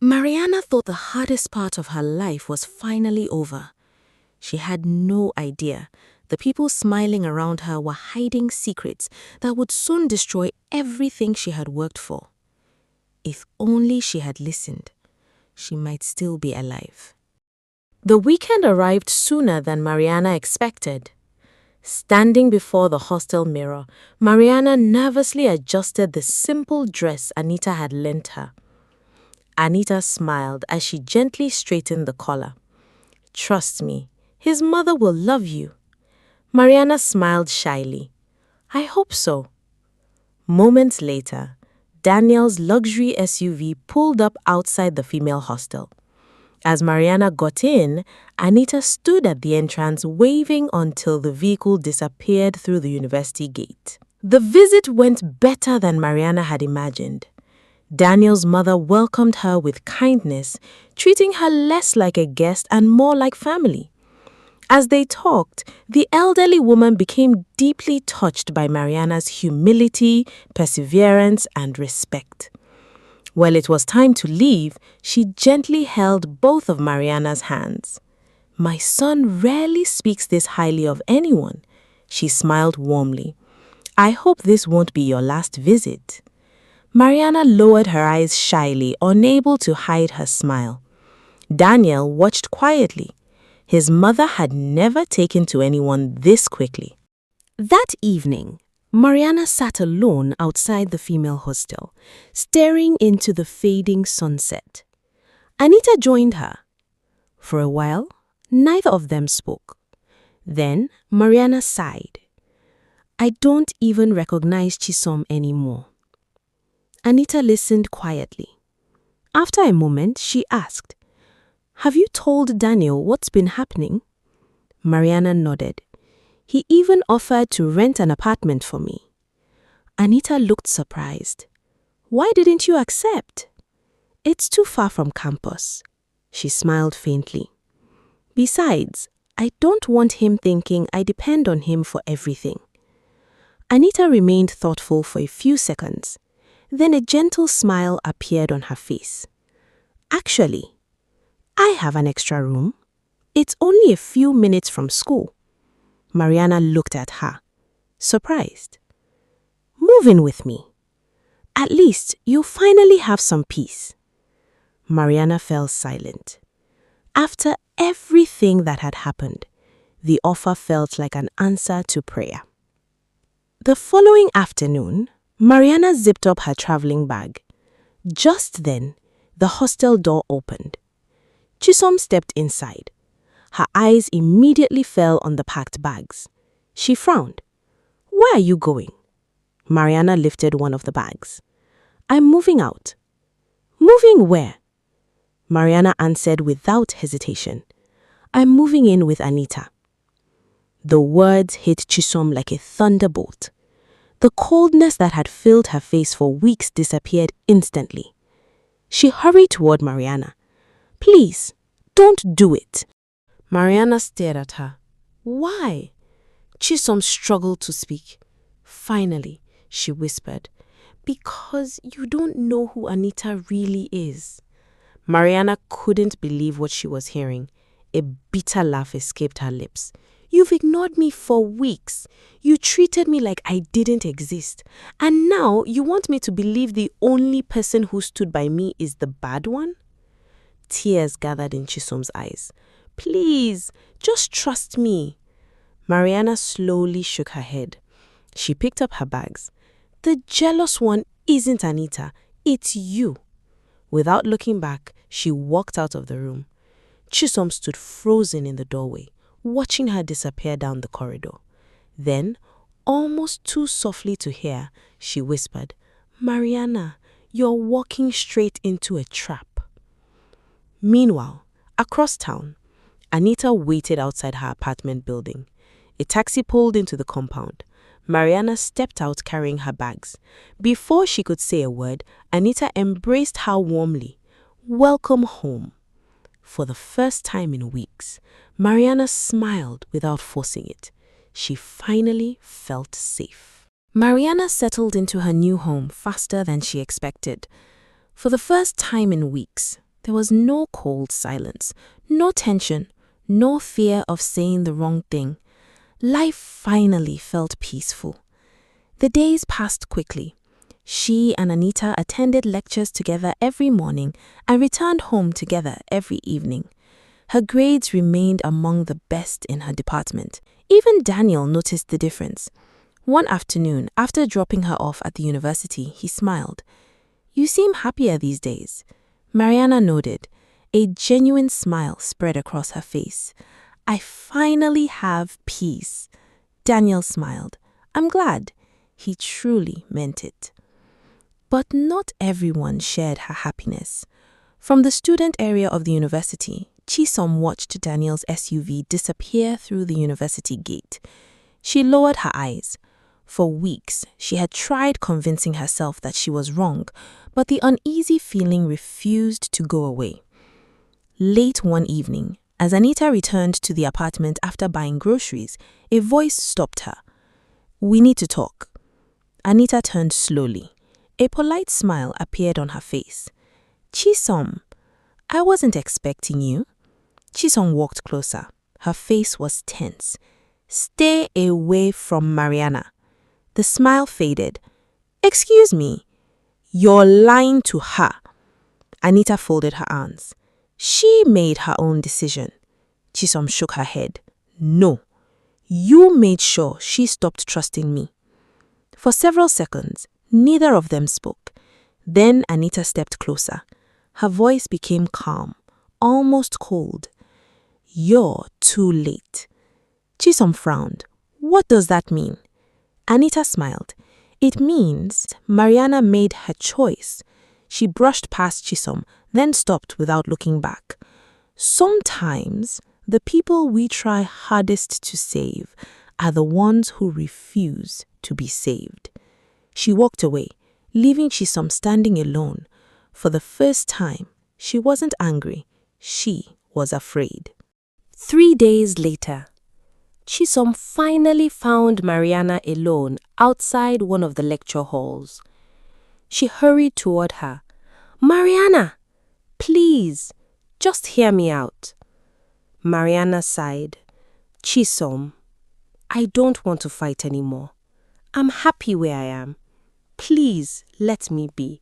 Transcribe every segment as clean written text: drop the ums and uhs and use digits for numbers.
Mariana thought the hardest part of her life was finally over. She had no idea the people smiling around her were hiding secrets that would soon destroy everything she had worked for. If only she had listened, she might still be alive. The weekend arrived sooner than Mariana expected. Standing before the hostel mirror, Mariana nervously adjusted the simple dress Anita had lent her. Anita smiled as she gently straightened the collar. "Trust me, his mother will love you." Mariana smiled shyly. "I hope so." Moments later, Daniel's luxury SUV pulled up outside the female hostel. As Mariana got in, Anita stood at the entrance waving until the vehicle disappeared through the university gate. The visit went better than Mariana had imagined. Daniel's mother welcomed her with kindness, treating her less like a guest and more like family. As they talked, the elderly woman became deeply touched by Mariana's humility, perseverance, and respect. When it was time to leave, she gently held both of Mariana's hands. "My son rarely speaks this highly of anyone," she smiled warmly. "I hope this won't be your last visit." Mariana lowered her eyes shyly, unable to hide her smile. Daniel watched quietly. His mother had never taken to anyone this quickly. That evening, Mariana sat alone outside the female hostel, staring into the fading sunset. Anita joined her. For a while, neither of them spoke. Then Mariana sighed. "I don't even recognize Chisom anymore." Anita listened quietly. After a moment, she asked, "Have you told Daniel what's been happening?" Mariana nodded. "He even offered to rent an apartment for me." Anita looked surprised. "Why didn't you accept?" "It's too far from campus." She smiled faintly. "Besides, I don't want him thinking I depend on him for everything." Anita remained thoughtful for a few seconds. Then a gentle smile appeared on her face. "Actually, I have an extra room. It's only a few minutes from school." Mariana looked at her, surprised. "Move in with me. At least you'll finally have some peace." Mariana fell silent. After everything that had happened, the offer felt like an answer to prayer. The following afternoon, Mariana zipped up her traveling bag. Just then, the hostel door opened. Chisom stepped inside. Her eyes immediately fell on the packed bags. She frowned. "Where are you going?" Mariana lifted one of the bags. "I'm moving out." "Moving where?" Mariana answered without hesitation. "I'm moving in with Anita." The words hit Chisom like a thunderbolt. The coldness that had filled her face for weeks disappeared instantly. She hurried toward Mariana. "Please, don't do it." Mariana stared at her. "Why?" Chisom struggled to speak. Finally, she whispered, "Because you don't know who Anita really is." Mariana couldn't believe what she was hearing. A bitter laugh escaped her lips. "You've ignored me for weeks. You treated me like I didn't exist. And now you want me to believe the only person who stood by me is the bad one?" Tears gathered in Chisom's eyes. "Please, just trust me." Mariana slowly shook her head. She picked up her bags. "The jealous one isn't Anita, it's you." Without looking back, she walked out of the room. Chisom stood frozen in the doorway, watching her disappear down the corridor. Then, almost too softly to hear, she whispered, "Mariana, you're walking straight into a trap." Meanwhile, across town, Anita waited outside her apartment building. A taxi pulled into the compound. Mariana stepped out carrying her bags. Before she could say a word, Anita embraced her warmly. "Welcome home." For the first time in weeks, Mariana smiled without forcing it. She finally felt safe. Mariana settled into her new home faster than she expected. For the first time in weeks, There was no cold silence, no tension, no fear of saying the wrong thing. Life finally felt peaceful. The days passed quickly. She and Anita attended lectures together every morning and returned home together every evening. Her grades remained among the best in her department. Even Daniel noticed the difference. One afternoon, after dropping her off at the university, he smiled. "You seem happier these days." Mariana nodded. A genuine smile spread across her face. "I finally have peace." Daniel smiled. "I'm glad." He truly meant it. But not everyone shared her happiness. From the student area of the university, Chisom watched Daniel's SUV disappear through the university gate. She lowered her eyes. For weeks, she had tried convincing herself that she was wrong, but the uneasy feeling refused to go away. Late one evening, as Anita returned to the apartment after buying groceries, a voice stopped her. "We need to talk." Anita turned slowly. A polite smile appeared on her face. "Chisom, I wasn't expecting you." Chisom walked closer. Her face was tense. "Stay away from Mariana." The smile faded. "Excuse me, you're lying to her." Anita folded her arms. "She made her own decision." Chisom shook her head. "No, you made sure she stopped trusting me." For several seconds, neither of them spoke. Then Anita stepped closer. Her voice became calm, almost cold. "You're too late." Chisom frowned. "What does that mean?" Anita smiled. "It means Mariana made her choice." She brushed past Chisom, then stopped without looking back. "Sometimes the people we try hardest to save are the ones who refuse to be saved." She walked away, leaving Chisom standing alone. For the first time, she wasn't angry. She was afraid. 3 days later, Chisom finally found Mariana alone outside one of the lecture halls. She hurried toward her. "Mariana, please, just hear me out." Mariana sighed. "Chisom, I don't want to fight anymore. I'm happy where I am. Please let me be."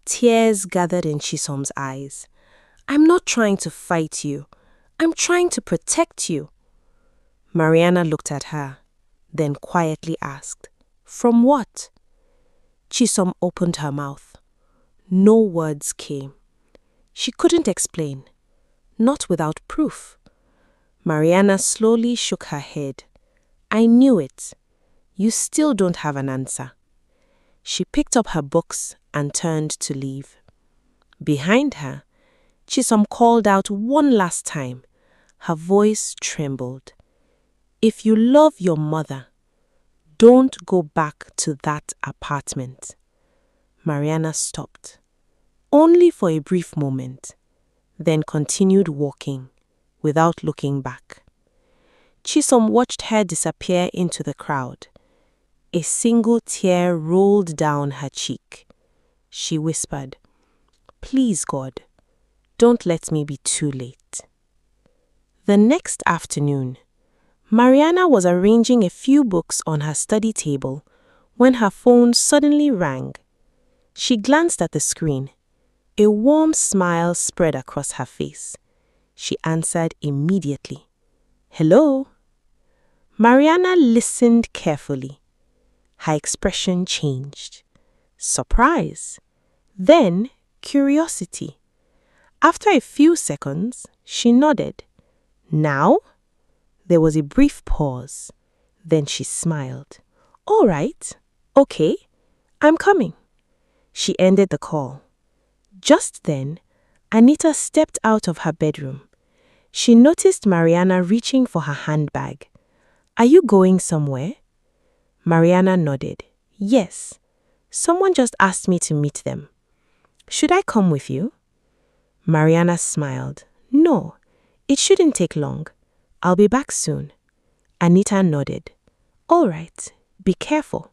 Tears gathered in Chisom's eyes. "I'm not trying to fight you. I'm trying to protect you." Mariana looked at her, then quietly asked, "From what?" Chisom opened her mouth. No words came. She couldn't explain, not without proof. Mariana slowly shook her head. "I knew it. You still don't have an answer." She picked up her books and turned to leave. Behind her, Chisom called out one last time. Her voice trembled. "If you love your mother, don't go back to that apartment." Mariana stopped, only for a brief moment, then continued walking without looking back. Chisom watched her disappear into the crowd. A single tear rolled down her cheek. She whispered, "Please, God, don't let me be too late." The next afternoon, Mariana was arranging a few books on her study table when her phone suddenly rang. She glanced at the screen. A warm smile spread across her face. She answered immediately. "Hello?" Mariana listened carefully. Her expression changed. Surprise. Then curiosity. After a few seconds, she nodded. "Now?" There was a brief pause. Then she smiled. "All right. Okay. I'm coming." She ended the call. Just then, Anita stepped out of her bedroom. She noticed Mariana reaching for her handbag. "Are you going somewhere?" Mariana nodded. "Yes. Someone just asked me to meet them." "Should I come with you?" Mariana smiled. "No, it shouldn't take long. I'll be back soon." Anita nodded. "All right, be careful."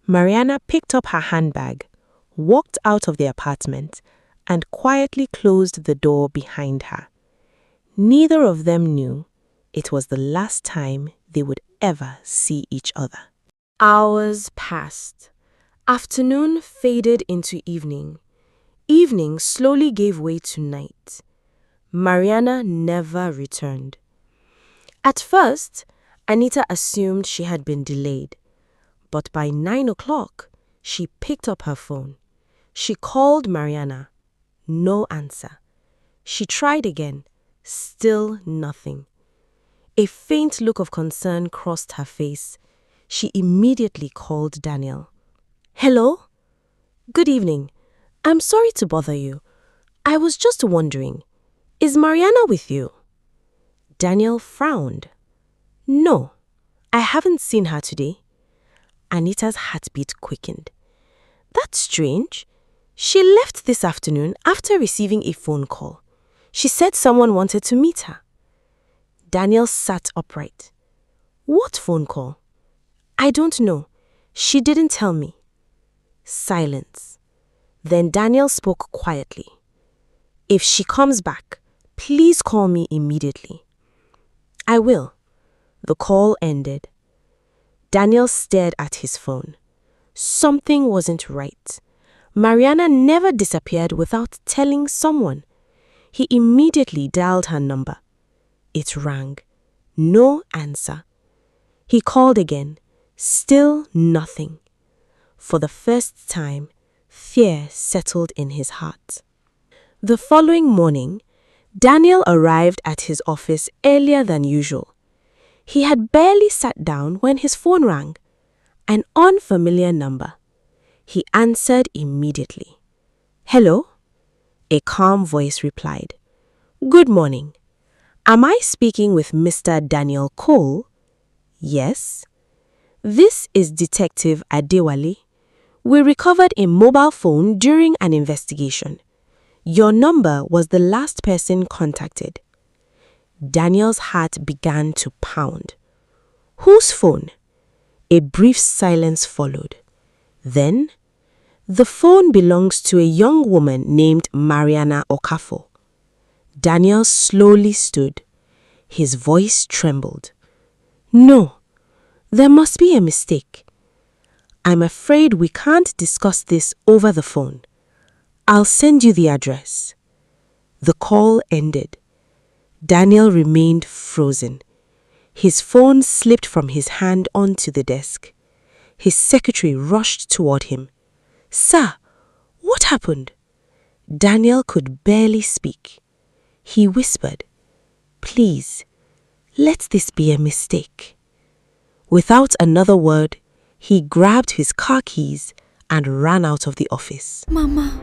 Mariana picked up her handbag, walked out of the apartment, and quietly closed the door behind her. Neither of them knew it was the last time they would ever see each other. Hours passed. Afternoon faded into evening. Evening slowly gave way to night. Mariana never returned. At first, Anita assumed she had been delayed. But by 9 o'clock, she picked up her phone. She called Mariana. No answer. She tried again. Still nothing. A faint look of concern crossed her face. She immediately called Daniel. Hello? Good evening. I'm sorry to bother you. I was just wondering, is Mariana with you? Daniel frowned. No, I haven't seen her today. Anita's heartbeat quickened. That's strange. She left this afternoon after receiving a phone call. She said someone wanted to meet her. Daniel sat upright. What phone call? I don't know. She didn't tell me. Silence. Then Daniel spoke quietly. If she comes back, please call me immediately. I will. The call ended. Daniel stared at his phone. Something wasn't right. Mariana never disappeared without telling someone. He immediately dialed her number. It rang. No answer. He called again. Still nothing. For the first time, fear settled in his heart. The following morning, Daniel arrived at his office earlier than usual. He had barely sat down when his phone rang. An unfamiliar number. He answered immediately. Hello? A calm voice replied. Good morning. Am I speaking with Mr. Daniel Cole? Yes. This is Detective Adewale. We recovered a mobile phone during an investigation. Your number was the last person contacted. Daniel's heart began to pound. Whose phone? A brief silence followed. Then, the phone belongs to a young woman named Mariana Okafor. Daniel slowly stood. His voice trembled. No, there must be a mistake. I'm afraid we can't discuss this over the phone. I'll send you the address. The call ended. Daniel remained frozen. His phone slipped from his hand onto the desk. His secretary rushed toward him. Sir, what happened? Daniel could barely speak. He whispered, Please, let this be a mistake. Without another word, he grabbed his car keys and ran out of the office. Mama,